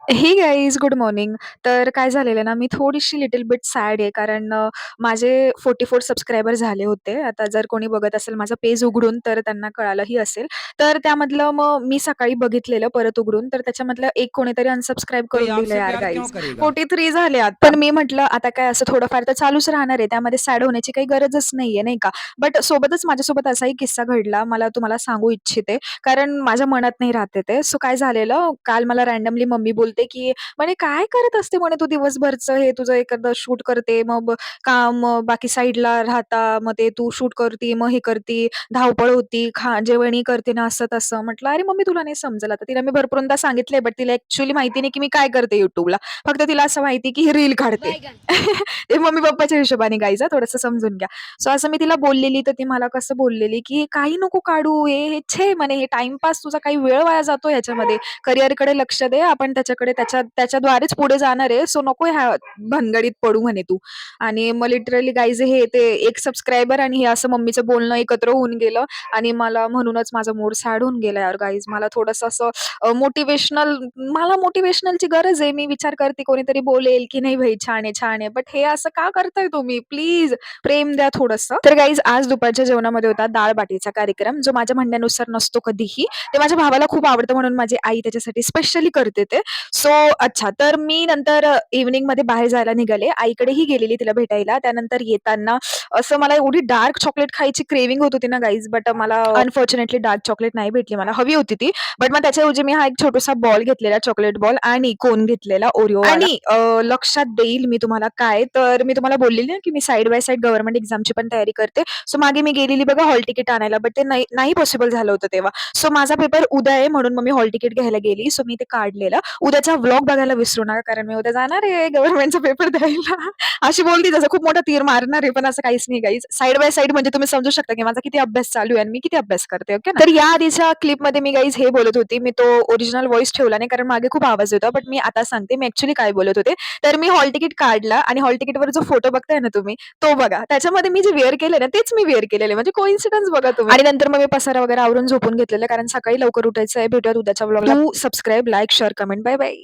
हे guys good morning. तर काय झालेलं ना, मी थोडीशी लिटल बिट सॅड आहे कारण माझे 44 सबस्क्रायबर झाले होते. आता जर कोणी बघत असेल माझं पेज उघडून तर त्यांना कळालंही असेल. तर त्यामधलं मग मी सकाळी बघितलेलं परत उघडून, तर त्याच्यामधलं एक कोणीतरी अनसबस्क्राईब कोई करून दिलं आपसे यार प्यार क्यों गाईज. करेगा? 43 झाले आता. पण मी म्हटलं आता काय असं थोडंफार तर चालूच राहणार आहे. त्यामध्ये सॅड होण्याची काही गरजच नाहीये, नाही का? बट सोबतच माझ्यासोबत असाही किस्सा घडला. मला तुम्हाला सांगू इच्छिते. कारण माझ्या मनात नाही राहते ते. सो काय झालेलं, काल मला रँडमली मम्मी बोलते, की म्हणे, "काय करत असते?" म्हणे, "तू दिवसभरचं हे तुझं एखादं शूट करते, मग काम बाकी साईडला राहता, मग ते तू शूट करती, मग हे करती, धावपळ होती, जेवणही करते ना असं-तसं." म्हटलं, "अरे मम्मी तुला नाही समजेल." आता तिला मी भरपूरदा सांगितलंय, बट तिला ॲक्चुअली माहिती नाही, की मी काय करते YouTubeला. फक्त तिला असं माहिती, की ही रील काढते. ते मम्मी-पप्पाच्या हिशोबाने गाईज थोडंसं समजून घ्या. सो असं मी तिला बोललेली, तर ती मला कसं बोललेली, की "काही नको काढू, हे छे म्हणे, हे टाईमपास तुझा काही वेळ वाया जातो ह्याच्यामध्ये. करिअरकडे लक्ष दे. आपण त्याच्याकडे त्याच्याद्वारेच पुढे जाणार आहे. सो नको ह्या भानगडीत पडू म्हणे तू." आणि मग लिटरली गाईज हे ते एक सबस्क्रायबर आणि हे असं मम्मीचं बोलणं एकत्र होऊन गेलं आणि मला म्हणूनच माझा मूड सॅड होऊन गेला यार गाईज. मला थोडंसं असं मोटिव्हेशनल मला मोटिव्हेशनलची गरज आहे. मी विचार करते कोणीतरी बोलेल, की "नाही भाई छान आहे, छान आहे." बट हे असं का करताय तुम्ही? प्लीज प्रेम द्या थोडंसं. तर गाईज आज दुपारच्या जेवणामध्ये होता डाळ-बाटीचा कार्यक्रम, जो माझ्या म्हणण्यानुसार नसतो कधीही. ते माझ्या भावाला खूप आवडतं म्हणून माझी आई त्याच्यासाठी स्पेशली करते ते. सो अच्छा, तर मी नंतर इव्हनिंगमध्ये बाहेर जायला निघाले. आईकडेही गेलेली तिला भेटायला. त्यानंतर येताना असं मला एवढी डार्क चॉकलेट खायची क्रेव्हिंग होत होती ना गाईज, बट मला अनफॉर्च्युनेटली डार्क चॉकलेट नाही भेटली. मला हवी होती ती. बट मग त्याच्याऐवजी मी हा एक छोटासा बॉल घेतलेला, चॉकलेट बॉल आणि कोन घेतलेला ओरिओवाला. आणि लक्षात देईल मी तुम्हाला काय, तर मी तुम्हाला बोललेली ना, की मी साइड बाय साइड गव्हर्नमेंट एक्झामची पण तयारी करते. सो मागे मी गेलेली बघा हॉल तिकीट आणायला, बट ते नाही नाही पॉसिबल झालं होतं तेव्हा. सो माझा पेपर उद्या आहे म्हणून मग मी हॉल तिकीट घ्यायला गेली. सो मी ते काढलेलं. उद्याचा व्लॉग बघायला विसरू नका, कारण मी उद्या जाणार आहे गव्हर्नमेंटचा पेपर द्यायला. अशी बोलती तसं खूप मोठा तीर मारणार आहे, पण असं काहीच नाही गाईज. साइड बाय साइड म्हणजे तुम्ही समजू शकता, की माझा किती अभ्यास चालू आहे आणि मी किती अभ्यास करते, ओके ना. तर या आधीच्या क्लिपमध्ये मी गाईज हे बोलत होती. मी तो ओरिजिनल व्हॉईस ठेवला नाही, कारण मागे खूप आवाज येतो. बट मी आता सांगते मी ॲक्चुअली काय बोलत होते. तर मी हॉल तिकीट काढला आणि हॉल तिकीटवर जो फोटो बघताय ना तुम्ही, तो बघा. त्याच्यामध्ये मी जे वेअर केलंय ना, तेच मी वेअर केलेलं आहे. म्हणजे कोइन्सिडन्स बघा तुम्ही. आणि नंतर मग मी पसारा वगैरे आवरून झोपून घेतलेलं, कारण सकाळी लवकर उठायचं आहे. भेटूयात उद्याच्या व्लॉगला. Do subscribe, like, share, comment. Bye bye.